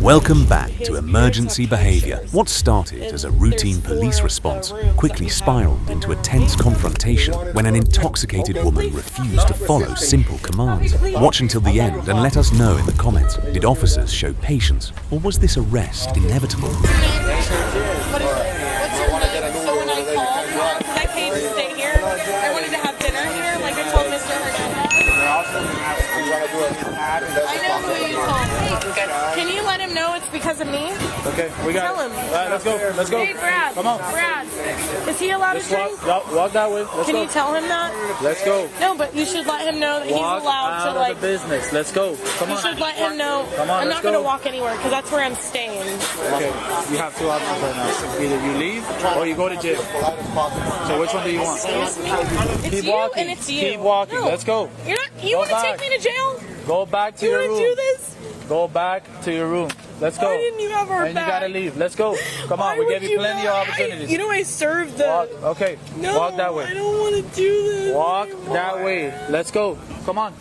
Welcome back to emergency behavior. What started as a routine police response quickly spiraled into a tense confrontation when an intoxicated woman refused to follow simple commands. Watch until the end and let us know in the comments, did officers show patience or was this arrest inevitable? What's your name? So when I called, because I paid to stay here, I wanted to have dinner here, like I told Mr. Hernandez. I know who you told me. Can you let him know it's because of me? Okay, we got Tell him. All right, let's go. Let's go. Hey, Brad. Come on. Brad, is he allowed to drink? Walk that way. Let's Can go. you tell him that? Let's go. No, but you should let him know that he's Walk allowed out to, like... of the business. Let's go. Come You on. should let him know. Come on, I'm let's not going to go. walk anywhere, because that's where I'm staying. Okay, you have two options right now. Either you leave or you go to jail. So which one do you want? Excuse me? It's Keep you walking. and it's you. Keep walking. No. Let's go. You're not, you Go want to back. take me to jail? Go back to You your want room. to do this? Go back to your room. Let's go. Why didn't you have our And back? you gotta leave. Let's go. Come on, Why we would gave you plenty of not? opportunities. You know I served the... Walk. Okay, No, walk that I way. don't want to do this Walk anymore. that way. Let's go. Come on.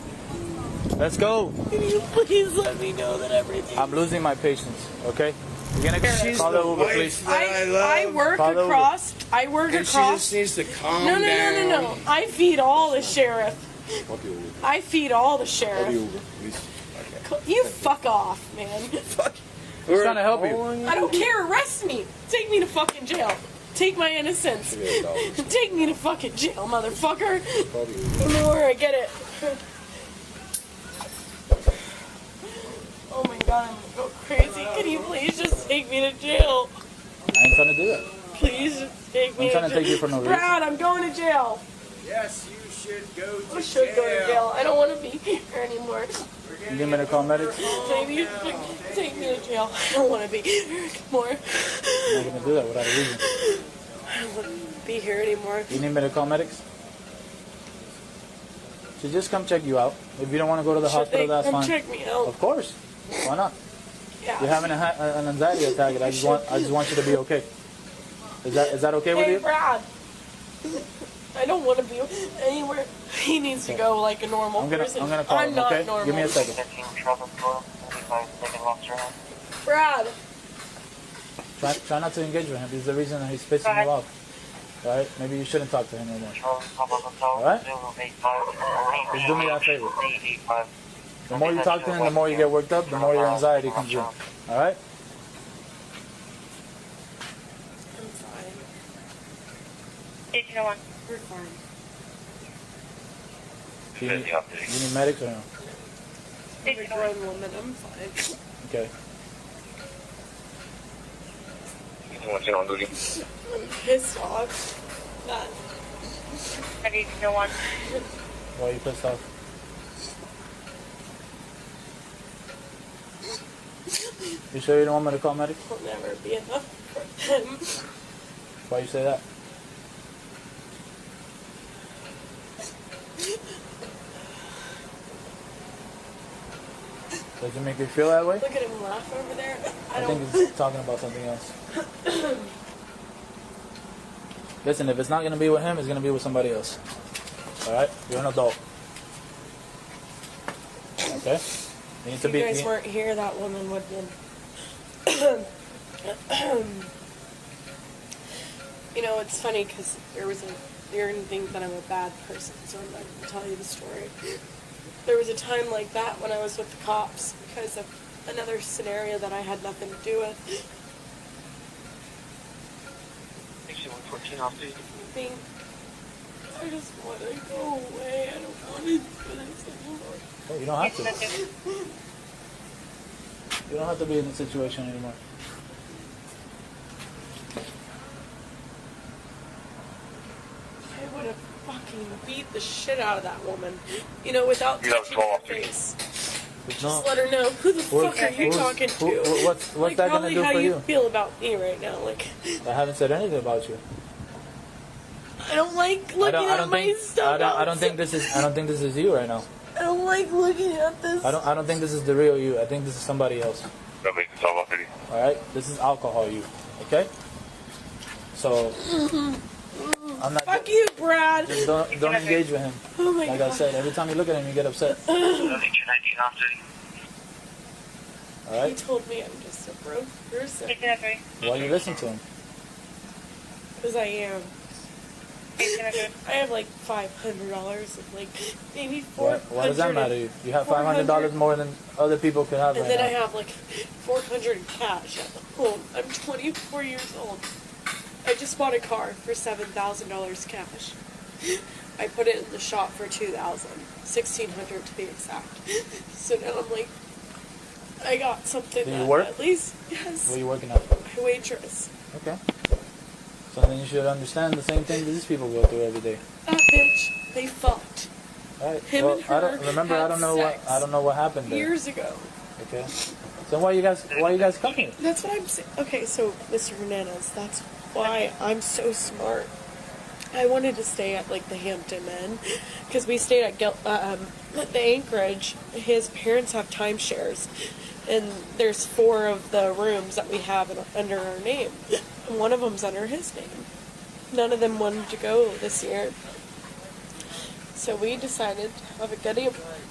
Let's go. Can you please let me know that everything... I'm losing my patience. Okay. You're gonna call the Uber, please. I work Call the Uber. across... I work And she across... just needs to calm No. down. I feed all the sheriff. Fuck you, Uber. I feed all the Fuck sheriff. you, Uber, please. You fuck off, man. Who's trying to help you? I don't care. Arrest me. Take me to fucking jail. Take my innocence. Take me to fucking jail, motherfucker. Don't worry, I get it. Oh my god, I'm gonna go crazy. Can you please just take me to jail? I ain't trying to do that. Please just take me I'm to trying to take you for no reason. Brad, I'm going to jail. Yes, you should go to I should go to jail. I don't want to be here anymore. You need me to call medics? Maybe take me to jail. I don't want to be here anymore. I'm not gonna do that without a reason. I don't want to be here anymore. You need me to call medics? So just come check you out. If you don't want to go to the Should hospital, they that's come fine. check me out? Of course. Why not? Yeah. You're having an anxiety attack, and I just want you to be okay. Is that okay with Hey, you? Brad. I don't want to be anywhere. He needs to go like a normal person. I'm gonna call I'm him, not okay? normal. Give me a second. Brad. Try not to engage with him. This is the reason that he's pissing you off. Alright? Maybe you shouldn't talk to him anymore. Alright? Just do me that favor. The more you talk to him, the more you get worked up, the more your anxiety comes in. Alright? I'm fine. We're fine. You need medics or no? I'm a grown woman. I'm fine. Okay. I'm pissed off. That I need no one. Why are you pissed off? You sure you don't want me to call medics? will never be enough for him. Why you say that? Does it make you feel that way? Look at him laugh over there. I think he's talking about something else. Listen, if it's not going to be with him, it's going to be with somebody else. Alright? You're an adult. Okay? You need If to you be... guys weren't here, that woman would have been... You know, it's funny because you're going to think that I'm a bad person, so I'm not going to tell you the story. There was a time like that when I was with the cops because of another scenario that I had nothing to do with. I just want to go away. I don't want to do this anymore. Oh, you don't have to. You don't have to be in this situation anymore. I would have fucking beat the shit out of that woman. You know, without touching her face. Just let her know, who the fuck are you talking to? What's Like, that going to probably do how for you you? feel about me right now. Like, I haven't said anything about you. I don't like looking at my stuff. I don't think this is you right now. I don't like looking at this. I don't think this is the real you. I think this is somebody else. Alright? This is alcohol you. Okay? So I'm not Fuck you, Brad. just don't engage with him. Oh my Like god. I said, every time you look at him you get upset. All He right. told me I'm just a broke person. 1803. Why you listen to him? Because I am. 1803. I have like $500 of like maybe $400. What does that matter? You have $500 more than other people could have And right then I now. have like $400 in cash at home. I'm 24 years old. I just bought a car for $7,000 cash. I put it in the shop for $2,000, $1,600 to be exact. So now I'm like, I got something. Do you that work? At least, yes. Where you working at? I waitress. Okay. So then you should understand the same thing that these people go through every day. That bitch, they fucked All right. Him Well, and her I don't know had sex I don't know what happened there. years ago. Okay. So why you guys come here? That's what I'm saying. Okay, so Mr. Hernandez, that's why I'm so smart. I wanted to stay at like the Hampton Inn because we stayed at the Anchorage. His parents have timeshares, and there's 4 of the rooms that we have under our name. And one of them's under his name. None of them wanted to go this year, so we decided to have a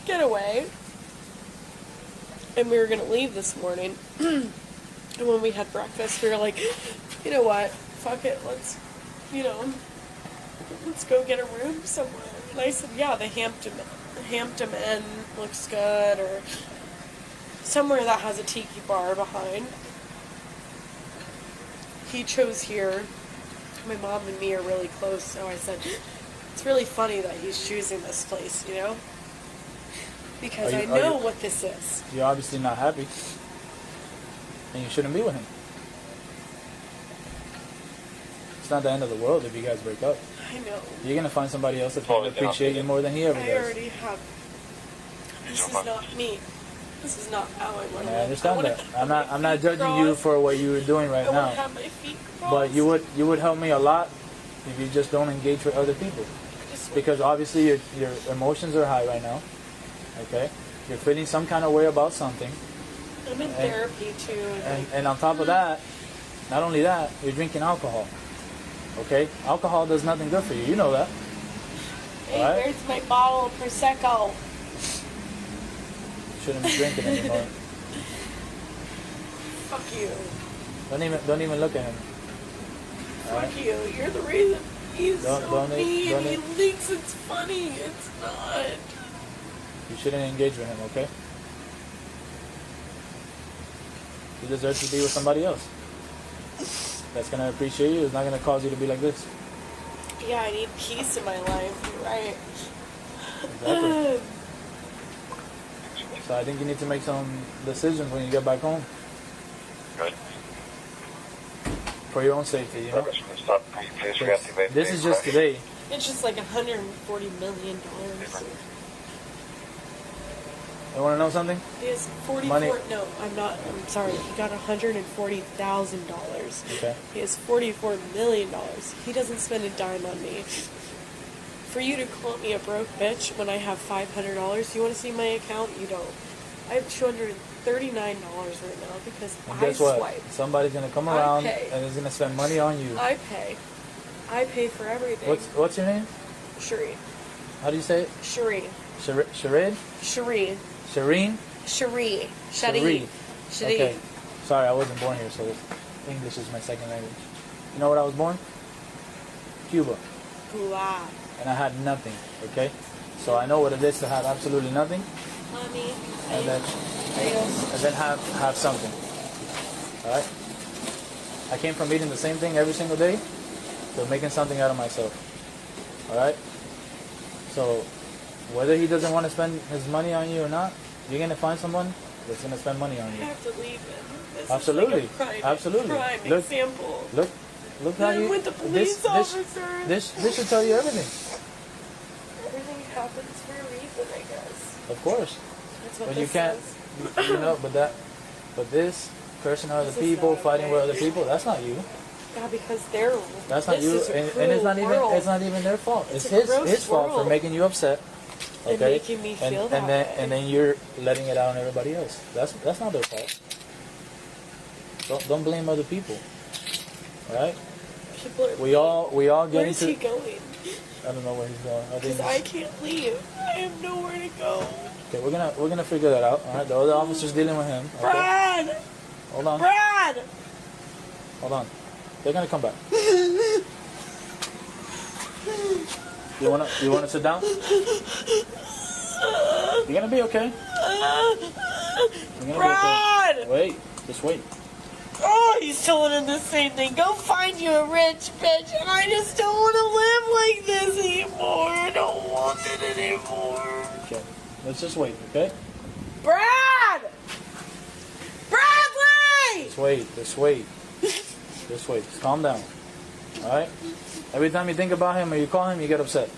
getaway. And we were gonna leave this morning. And when we had breakfast, we were like, you know what? Fuck it. Let's go get a room somewhere. And I said, yeah, the Hampton Inn looks good, or somewhere that has a tiki bar behind. He chose here. My mom and me are really close, so I said, it's really funny that he's choosing this place, you know? Because I know what this is. You're obviously not happy, and you shouldn't be with him. It's not the end of the world if you guys break up. I know. You're gonna find somebody else that's gonna appreciate you more than he ever I does. already have. This is not me. This is not how I want to I live. understand that. I'm not judging you for what you're doing right I want now. to have my feet crossed. But you would help me a lot if you just don't engage with other people. Because obviously your emotions are high right now. Okay? You're feeling some kind of way about something. I'm in therapy too. And on top of that, not only that, you're drinking alcohol. Okay? Alcohol does nothing good for you. You know that. Hey, Alright? where's my bottle of Prosecco? You shouldn't be drinking anymore. Fuck you. Don't even look at him. Fuck you. You're the reason he's so mean. He thinks it's funny. It's not. You shouldn't engage with him, okay? You deserve to be with somebody else. That's gonna appreciate you. It's not gonna cause you to be like this. Yeah, I need peace in my life. You're right. Exactly. So I think you need to make some decisions when you get back home. Good. For your own safety, you know? Stop. Please reactivate. This is just today. It's just like $140 million. You wanna know something? He has 44. Money. No, I'm not. I'm sorry. He got $140,000. Okay. He has $44 million. He doesn't spend a dime on me. For you to call me a broke bitch when I have $500, you want to see my account? You don't. I have $239 right now because And I guess what? swipe. Somebody's gonna come I around pay. and is gonna spend money on you. I pay. I pay for everything. What's your name? Shireen. How do you say it? Shireen. Sharid? Shireen. Shireen? Cherie. Cherie. Cherie. Okay. Sorry, I wasn't born here, so English is my second language. You know where I was born? Cuba. Wow. And I had nothing, okay? So I know what it is to have absolutely nothing Mommy. and then have something. Alright? I came from eating the same thing every single day to making something out of myself. Alright? So whether he doesn't want to spend his money on you or not, you're gonna find someone that's gonna spend money on I you. have to leave him. This Absolutely. is like a Absolutely. prime Look. example. Look how Then you with the police officers. this should tell you everything. Everything happens for a reason, I guess. Of course. That's what But this you can't says. you know, but this cursing other This is people, not fighting with okay. other people, that's not you. Yeah, because they're. That's not this you, is a and it's cruel not world. even their fault. It's It's a gross his fault for world. making you upset. And Okay, making me feel that way. and then you're letting it out on everybody else. That's not their fault. Don't blame other people. All right? People are. We all get Where is into. he going? I don't know where he's going. I think Because I can't leave. I have nowhere to go. okay. We're gonna figure that out. All right. The other officer's dealing with him. Okay? Brad! Hold on. Brad! Hold on. They're gonna come back. You wanna sit down? You're gonna be okay. You're gonna Brad! be okay. Wait. Just wait. Oh, he's telling him the same thing. Go find you a rich bitch. And I just don't want to live like this anymore. I don't want it anymore. Okay. Let's just wait, okay? Brad! Bradley! Just wait. Just wait. Just wait. Just calm down. Alright? Every time you think about him or you call him, you get upset.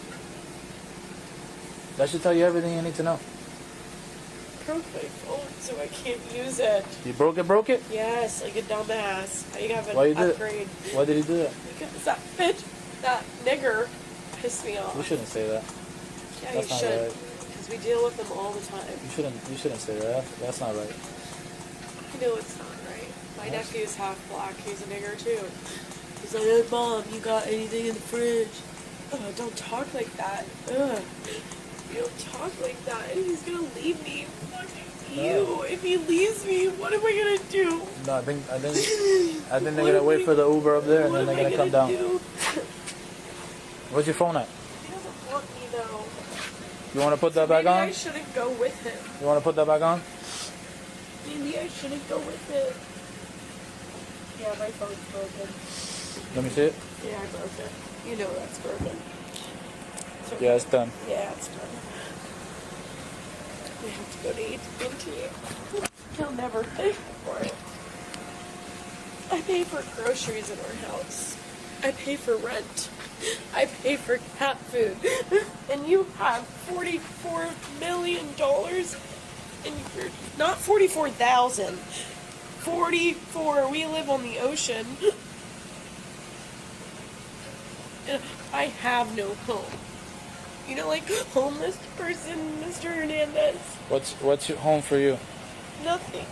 That should tell you everything you need to know. Broke my phone, so I can't use it. You broke it? Yes, like a dumbass. I have an Why you did it? upgrade. Why did he do that? Because that bitch, that nigger, pissed me off. You shouldn't say that. Yeah, That's you not should. right. Because we deal with them all the time. You shouldn't say that. That's not right. You know it's not right. My nephew's half black. He's a nigger too. He's like, hey, Mom, you got anything in the fridge? Don't talk like that. Ugh. You don't talk like that. He's gonna leave me. Fucking you. If he leaves me, what am I gonna do? No, I think they're gonna wait for the Uber up there and then they're gonna come down. Do? Where's your phone at? He doesn't want me though. You wanna put that back Maybe I on? shouldn't go with him. You wanna put that back on? Maybe I shouldn't go with it. Yeah, my phone's broken. Let me see it. Yeah, I broke it. You know that's broken. So, Yeah, it's done. yeah, it's done. We have to go to AT&T. He'll never pay for it. I pay for groceries in our house. I pay for rent. I pay for cat food. And you have $44 million and you're not 44,000. 44. We live on the ocean. And I have no home. You know, like homeless person, Mr. Hernandez. What's your home for you? Nothing.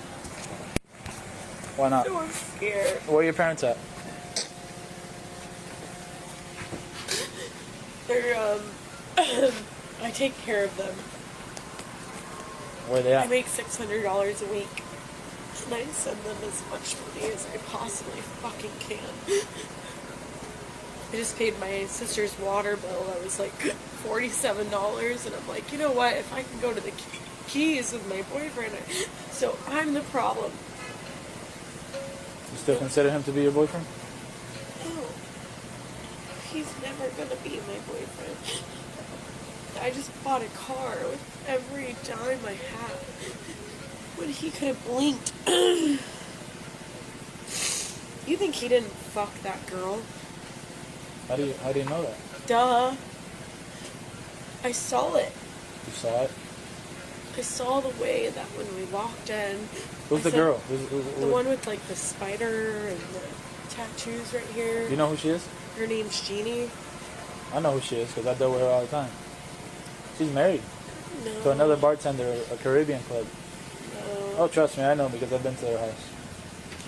Why not? So I'm scared. Where are your parents at? They're I take care of them. Where they I at? make $600 a week. And I send them as much money as I possibly fucking can. I just paid my sister's water bill. That was like $47. And I'm like, you know what? If I can go to the Keys with my boyfriend. So I'm the problem. You still consider him to be your boyfriend? No. He's never gonna be my boyfriend. I just bought a car with every dime I have. When he could have blinked. You think he didn't fuck that girl? How do you know that? Duh. I saw it. You saw it? I saw the way that when we walked in. Who's I the said, girl? The one with like the spider and the tattoos right here. You know who she is? Her name's Jeannie. I know who she is because I deal with her all the time. She's married No. to another bartender, a Caribbean club. No. Oh, trust me, I know because I've been to their house.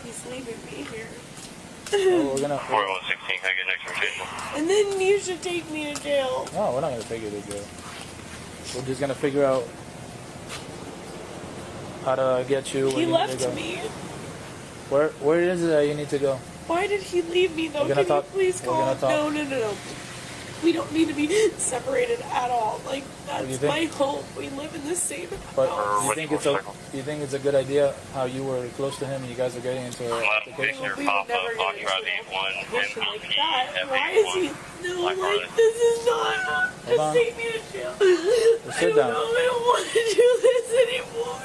He's leaving me here. Oh, we're gonna. 4116, can I get next rotation? And then you should take me to jail. No, we're not gonna take you to jail. We're just gonna figure out how to get you. Where He you need left to go. me. Where is it that you need to go? Why did he leave me though? We're gonna Can talk. you please We're call gonna him? talk. No. We don't need to be separated at all. Like, What do you that's my think? home. We live in the same But house. you think it's a good idea how you were close to him and you guys are getting into an application? Victor, We would Papa, never get into Foxtrot an 81, application like MVP, that. Why is he? F81. No, Black like, Brother. this is not. Hold Just on. take me to jail. sit down. I don't want to do this anymore.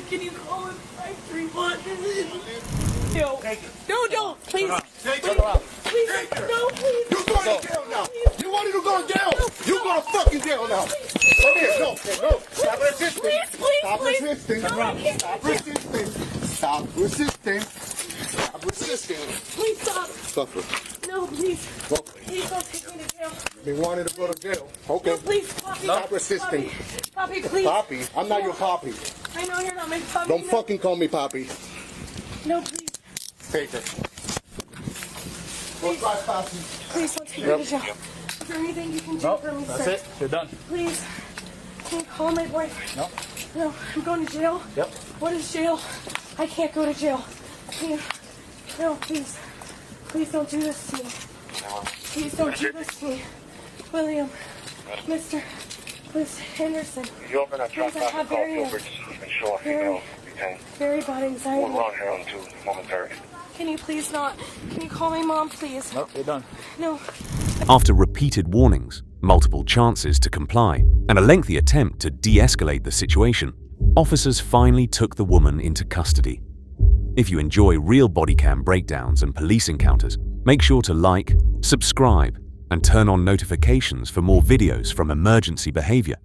Can you call him 531? No, don't. Please. Take Please. her out. Please. No, please. You going to jail now. You wanted to go to jail. You go to fucking jail now. Come here. No. Stop resisting. Please, Stop please. resisting. No, I can't. Stop resisting. Stop resisting. Stop resisting. Please stop. Suffer. No, please. Well, Please don't take me to jail. they wanted to go to jail. Okay. No, please, Poppy. Stop resisting. Poppy, please. Poppy. I'm not your poppy. I know you're not my Poppy. Don't No. fucking call me Poppy. No, please. Take her. Go drive Poppy. Please don't take me to jail. Is there anything you can do Nope, for me, that's sir? it. You're done. Please. Can you call my boyfriend? No. No, I'm going to jail. Yep. What is jail? I can't go to jail. No, please. Please don't do this to me. Please don't do this to me. William, Mr. Liz Henderson. You're going to try Please, I have to call very, Gilbert and show a female detained. very bad anxiety. We'll run here on to momentarily. Can you please not? Can you call my mom, please? Nope, you're done. No. After repeated warnings, multiple chances to comply, and a lengthy attempt to de-escalate the situation, officers finally took the woman into custody. If you enjoy real bodycam breakdowns and police encounters, make sure to like, subscribe, and turn on notifications for more videos from emergency behavior.